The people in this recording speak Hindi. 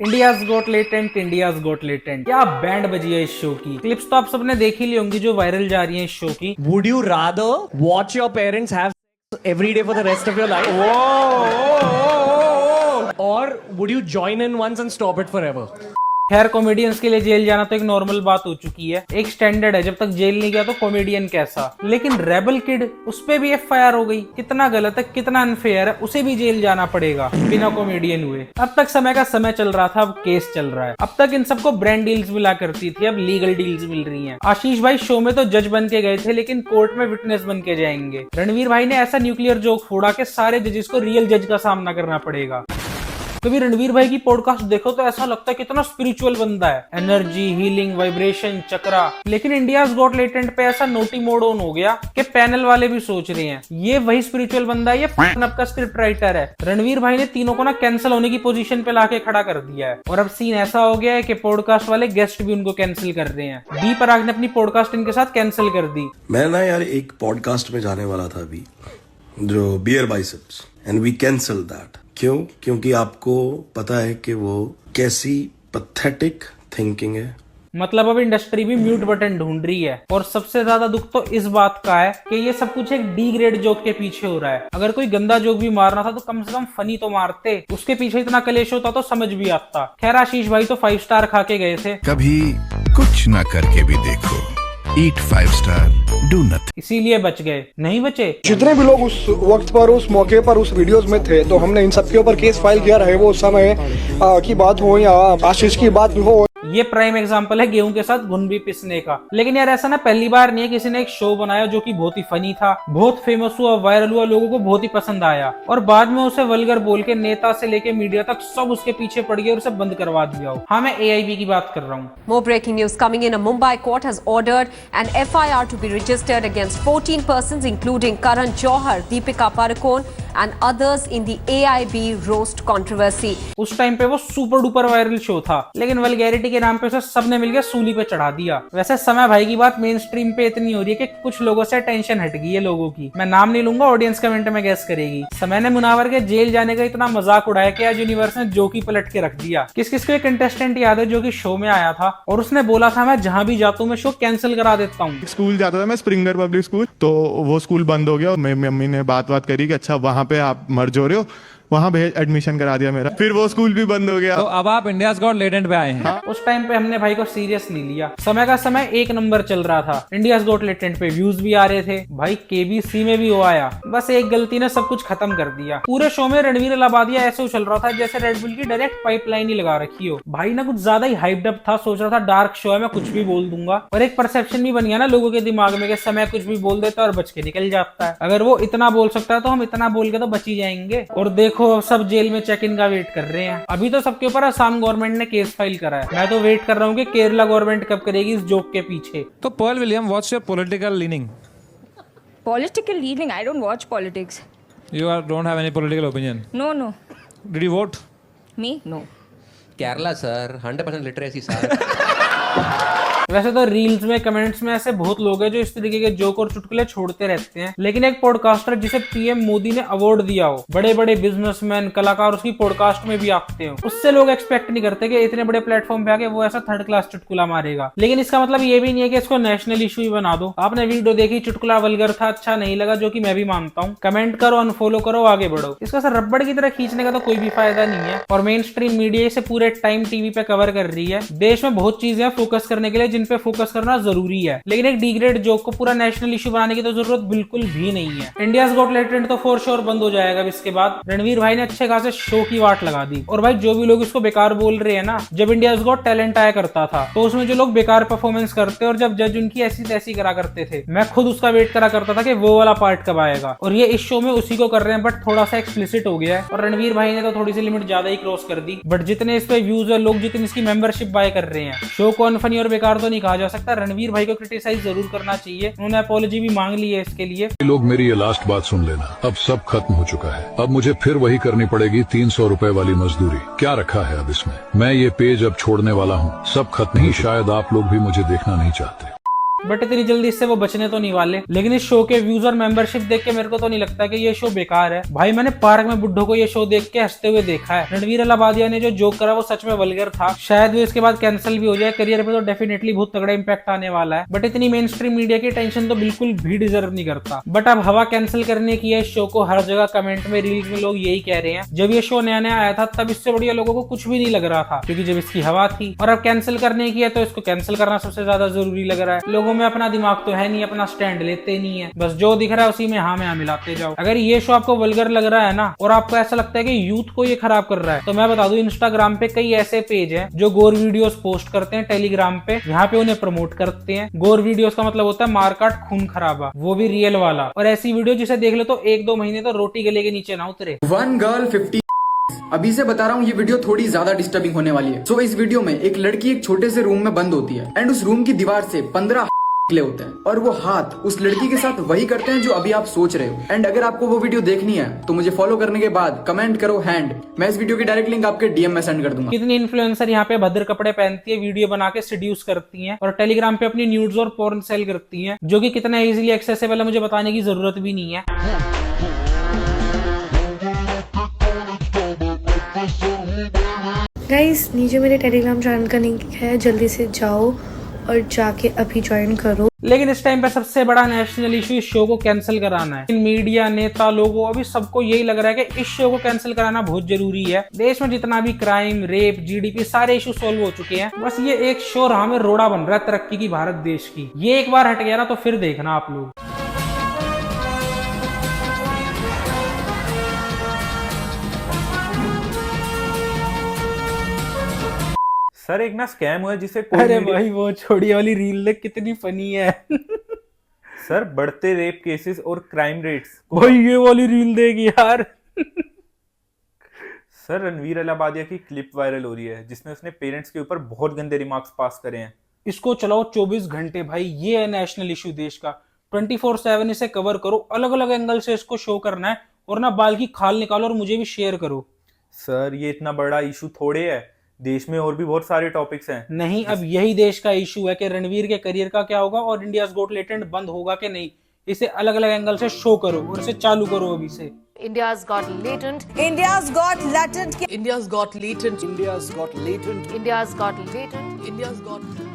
इंडियाज गोट लेटेंट क्या बैंड बजी है इस शो की। क्लिप्स तो आप सबने देख ही ली होंगी जो वायरल जा रही है इस शो की। Would you rather watch your parents have sex every day for the rest of your life? Or would you join in once and stop it forever? खैर कॉमेडियंस के लिए जेल जाना तो एक नॉर्मल बात हो चुकी है, एक स्टैंडर्ड है। जब तक जेल नहीं गया तो कॉमेडियन कैसा। लेकिन रेबल किड, उस पे भी एफआईआर हो गई। कितना गलत है, कितना अनफेयर है, उसे भी जेल जाना पड़ेगा बिना कॉमेडियन हुए। अब तक समय का समय चल रहा था, अब केस चल रहा है। अब तक इन सबको ब्रांड डील्स मिला करती थी, अब लीगल डील्स मिल रही हैं। आशीष भाई शो में तो जज बन के गए थे, लेकिन कोर्ट में विटनेस बन के जाएंगे। रणवीर भाई ने ऐसा न्यूक्लियर जोक फोड़ा कि सारे जजेस को रियल जज का सामना करना पड़ेगा। कभी रणवीर भाई की पॉडकास्ट देखो तो ऐसा लगता है कितना स्पिरिचुअल बंदा है, एनर्जी, हीलिंग, वाइब्रेशन, चक्रा। लेकिन इंडियाज गॉट लेटेंट पे ऐसा नोटी मोड ऑन हो गया कि पैनल वाले भी सोच रहे हैं ये वही स्पिरिचुअल बंदा है, ये फनअप का स्क्रिप्ट राइटर है। रणवीर भाई ने तीनों को ना कैंसिल होने की पोजीशन पे लाके खड़ा कर दिया है। और अब सीन ऐसा हो गया है कि पॉडकास्ट वाले गेस्ट भी उनको कैंसिल कर रहे हैं। बी पराग ने अपनी पॉडकास्ट इनके साथ कैंसिल कर दी। मैं ना यार एक पॉडकास्ट में जाने वाला था अभी, जो bear biceps, and we cancel that. क्यों? क्योंकि आपको पता है कि वो कैसी पैथेटिक थिंकिंग है। मतलब अब इंडस्ट्री भी म्यूट बटन ढूंढ रही है। और सबसे ज्यादा दुख तो इस बात का है कि ये सब कुछ एक डी ग्रेड जोक के पीछे हो रहा है। अगर कोई गंदा जोक भी मारना था तो कम से कम फनी तो मारते, उसके पीछे इतना कलेश होता तो समझ भी आता। खैर आशीष भाई तो 5 स्टार खा के गए थे। कभी कुछ ना करके भी देखो, ईट 5 स्टार, डू नथिंग, इसीलिए बच गए। नहीं बचे जितने भी लोग उस वक्त पर, उस मौके पर, उस वीडियोस में थे, तो हमने इन सब के ऊपर केस फाइल किया, रहे वो उस समय की बात हो या आशीष की बात हो। ये प्राइम एग्जांपल है गेहूं के साथ घुन भी पिसने का। लेकिन यार ऐसा ना पहली बार नहीं है किसी ने एक शो बनाया जो कि बहुत ही फनी था, बहुत फेमस हुआ, वायरल हुआ, लोगों को बहुत ही पसंद आया, और बाद में उसे वल्गर बोल के नेता से लेके मीडिया तक सब उसके पीछे पड़ गए और उसे बंद करवा दिया हो। हाँ, मैं AIB की बात कर रहा हूँ। More breaking news coming in. A Mumbai court has ordered an FIR to be registered against 14 persons, including Karan Johar, Deepika Padukone, and others in the AIB roast controversy. उस टाइम पे वो सुपर डुपर वायरल शो था, लेकिन वल्गैरिटी के नाम पे उसे सबने मिलकर सूली पे चढ़ा दिया। वैसे समय भाई की बात मेन स्ट्रीम पे इतनी हो रही है कि कुछ लोगों से टेंशन हट गई है लोगों की। मैं नाम नहीं लूंगा, ऑडियंस कमेंट में गैस करेगी। समय ने मुनावर के जेल जाने का इतना मजाक उड़ाया कि आज यूनिवर्स ने जोकी पलट के रख दिया। किस किस को एक कंटेस्टेंट याद है जो कि शो में आया था और उसने बोला था मैं जहां भी जाता हूँ मैं शो कैंसिल करा देता हूँ। स्कूल जाता था मैं, स्प्रिंगर पब्लिक स्कूल, तो वो स्कूल बंद हो गया। मेरी मम्मी ने बात करी कि अच्छा वहां पे आप मर्ज हो रहे हो, वहां पे एडमिशन करा दिया मेरा। फिर वो स्कूल भी बंद हो गया। तो अब आप इंडियाज गॉट लेटेंट पे आए हैं। हाँ, उस टाइम पे हमने भाई को सीरियस नहीं लिया। समय का समय एक नंबर चल रहा था, इंडियाज गॉट लेटेंट पे व्यूज भी आ रहे थे। भाई KBC में भी हो आया, बस एक गलती ने सब कुछ खत्म कर दिया। पूरे शो में रणवीर इलाहाबादिया ऐसे उछल रहा था जैसे रेडबुल की डायरेक्ट पाइपलाइन ही लगा रखी हो। भाई ना कुछ ज्यादा ही हाइप्ड अप था, सोच रहा था डार्क शो है, मैं कुछ भी बोल दूंगा। और एक परसेप्शन भी बन गया ना लोगों के दिमाग में कि समय कुछ भी बोल देता है और बच के निकल जाता है। अगर वो इतना बोल सकता है तो हम इतना बोल के तो बच ही जाएंगे। और देखो सब जेल में चेक इन का वेट कर रहे हैं। अभी तो सबके ऊपर असम गवर्नमेंट ने केस फाइल करा है। मैं तो वेट कर रहा हूँ कि केरला गवर्नमेंट कब करेगी इस जोक के पीछे। तो Pearl William, what's your political leaning? Political leaning? I don't watch politics. You don't have any political opinion? No. Did you vote? Me? No. Kerala sir, 100% literacy sir. वैसे तो रील्स में, कमेंट्स में ऐसे बहुत लोग हैं जो इस तरीके के जोक और चुटकुले छोड़ते रहते हैं। लेकिन एक पॉडकास्टर जिसे PM मोदी ने अवार्ड दिया हो, बड़े बड़े बिजनेसमैन, कलाकार उसकी पॉडकास्ट में भी आते हो, उससे लोग एक्सपेक्ट नहीं करते कि इतने बड़े प्लेटफॉर्म पे आके वो ऐसा थर्ड क्लास चुटकुला मारेगा। लेकिन इसका मतलब ये भी नहीं है कि इसको नेशनल इशू ही बना दो। आपने वीडियो देखी, चुटकुला वल्गर था, अच्छा नहीं लगा, जो कि मैं भी मानता हूँ, कमेंट करो, अनफॉलो करो, आगे बढ़ो। इसका सर रबड़ की तरह खींचने का तो कोई भी फायदा नहीं है। और मेन स्ट्रीम मीडिया इसे पूरे टाइम टीवी पे कवर कर रही है। देश में बहुत चीजें फोकस करने के लिए जिन पे फोकस करना जरूरी है, लेकिन एक डिग्रेड जोक को पूरा नेशनल इशू बनाने की तो जरूरत बिल्कुल भी नहीं है। इंडियाज गॉट लेटेंट तो फॉर श्योर बंद हो जाएगा इसके बाद। रणवीर भाई ने अच्छे खासे शो की वाट लगा दी। और भाई जो भी लोग इसको बेकार बोल रहे हैं ना, जब इंडियाज गॉट टैलेंट आया करता था तो उसमें जो लोग बेकार परफॉर्मेंस करते और जब जज उनकी ऐसी तैसी करा करते थे, मैं खुद उसका वेट करा करता था कि वो वाला पार्ट कब आएगा। और ये इस शो में उसी को कर रहे हैं, बट थोड़ा सा एक्सप्लिसिट हो गया है। और रणवीर भाई ने तो थोड़ी सी लिमिट ज्यादा ही क्रॉस कर दी। बट जितने इस पे व्यूज और लोग जितनी इसकी मेंबरशिप बाय कर रहे हैं, शो को अनफनी और बेकार तो नहीं कहा जा सकता। रणवीर भाई को क्रिटिसाइज जरूर करना चाहिए। उन्होंने अपॉलॉजी भी मांग ली है इसके लिए। लोग मेरी ये लास्ट बात सुन लेना, अब सब खत्म हो चुका है। अब मुझे फिर वही करनी पड़ेगी 300 रुपए वाली मजदूरी। क्या रखा है अब इसमें? मैं ये पेज अब छोड़ने वाला हूँ, सब खत्म। नहीं, शायद आप लोग भी मुझे देखना नहीं चाहते। बट इतनी जल्दी इससे वो बचने तो नहीं वाले। लेकिन इस शो के व्यूज और मेंबरशिप देख के मेरे को तो नहीं लगता कि ये शो बेकार है। भाई मैंने पार्क में बुड्ढों को ये शो देख के हंसते हुए देखा है। रणवीर अलाहाबादिया ने जो जोक करा वो सच में वल्गर था। शायद वो इसके बाद कैंसिल भी हो जाए। करियर पे तो डेफिनेटली बहुत तगड़ा इंपैक्ट आने वाला है, बट इतनी मेन स्ट्रीम मीडिया की टेंशन तो बिल्कुल भी डिजर्व नहीं करता। बट अब हवा कैंसिल करने की है इस शो को। हर जगह कमेंट में, रील्स में लोग यही कह रहे हैं। जब ये शो नया नया आया था तब इससे बढ़िया लोगों को कुछ भी नहीं लग रहा था, क्योंकि जब इसकी हवा थी। और अब कैंसिल करने की है तो इसको कैंसिल करना सबसे ज्यादा जरूरी लग रहा है। लोगों में अपना दिमाग तो है नहीं, अपना स्टैंड लेते नहीं है, बस जो दिख रहा है उसी में हाँ में हाँ मिलाते जाओ। अगर ये शो आपको वल्गर लग रहा है ना, और आपको ऐसा लगता है कि यूथ को ये खराब कर रहा है, तो मैं बता दूं इंस्टाग्राम पे कई ऐसे पेज हैं जो गोर वीडियोस पोस्ट करते हैं टेलीग्राम पे, यहाँ पे उन्हें प्रमोट करते हैं। गोर वीडियोस का मतलब होता है मारकाट खून खराबा, वो भी रियल वाला। और ऐसी वीडियो जिसे देख ले तो 1-2 महीने तो रोटी गले के नीचे ना उतरे। 1 गर्ल 50। अभी से बता रहा हूँ, ये वीडियो थोड़ी ज्यादा डिस्टर्बिंग होने वाली है। सो इस वीडियो में एक लड़की एक छोटे से रूम में बंद होती है एंड उस रूम की दीवार से 15 निकले होते हैं और वो हाथ उस लड़की के साथ वही करते हैं जो अभी आप सोच रहे हो। एंड अगर आपको वो वीडियो देखनी है तो मुझे फॉलो करने के बाद कमेंट करो हैंड। मैं इस वीडियो की डायरेक्ट लिंक आपके डीएम में सेंड कर दूंगा। कितनी इन्फ्लुएंसर यहाँ पे भद्र कपड़े पहनती है, वीडियो बना के सीड्यूस करती हैं और टेलीग्राम पे अपनी न्यूड्स और पोर्न सेल करती हैं, जो कि कितना इजीली एक्सेसिबल है मुझे बताने की जरूरत भी नहीं है। गाइस, नीचे मेरे टेलीग्राम चैनल का लिंक है, जल्दी से जाओ और जाके अभी ज्वाइन करो। लेकिन इस टाइम पे सबसे बड़ा नेशनल इशू इस शो को कैंसिल कराना है। मीडिया, नेता, लोगों, अभी सबको यही लग रहा है कि इस शो को कैंसिल कराना बहुत जरूरी है। देश में जितना भी क्राइम, रेप, जीडीपी सारे इशू सोल्व हो चुके हैं। बस ये एक शो राह में रोड़ा बन रहा है तरक्की की भारत देश की। ये एक बार हट गया ना तो फिर देखना आप लोग। सर एक ना स्कैम हुआ है जिसे अरे भाई वो छोड़ी वाली रील देख कितनी फनी है। सर बढ़ते रेप केसेस और क्राइम रेट्स। भाई ये वाली रील देख यार। सर रणवीर अलाहाबादिया की क्लिप वायरल हो रही है जिसमें उसने पेरेंट्स के ऊपर बहुत गंदे रिमार्क्स पास करे हैं। इसको चलाओ 24 घंटे भाई, ये है नेशनल इशू देश का। 24/7 इसे कवर करो, अलग अलग एंगल से इसको शो करना है और ना बाल की खाल निकालो और मुझे भी शेयर करो। सर ये इतना बड़ा इशू थोड़े है, देश में और भी बहुत सारे टॉपिक्स हैं। नहीं, अब यही देश का इशू है कि रणवीर के करियर का क्या होगा और इंडियाज गॉट लेटेंट बंद होगा कि नहीं। इसे अलग अलग एंगल से शो करो और इसे चालू करो अभी से। India's got latent. India's got latent. India's got latent. India's got latent. India's got latent. India's got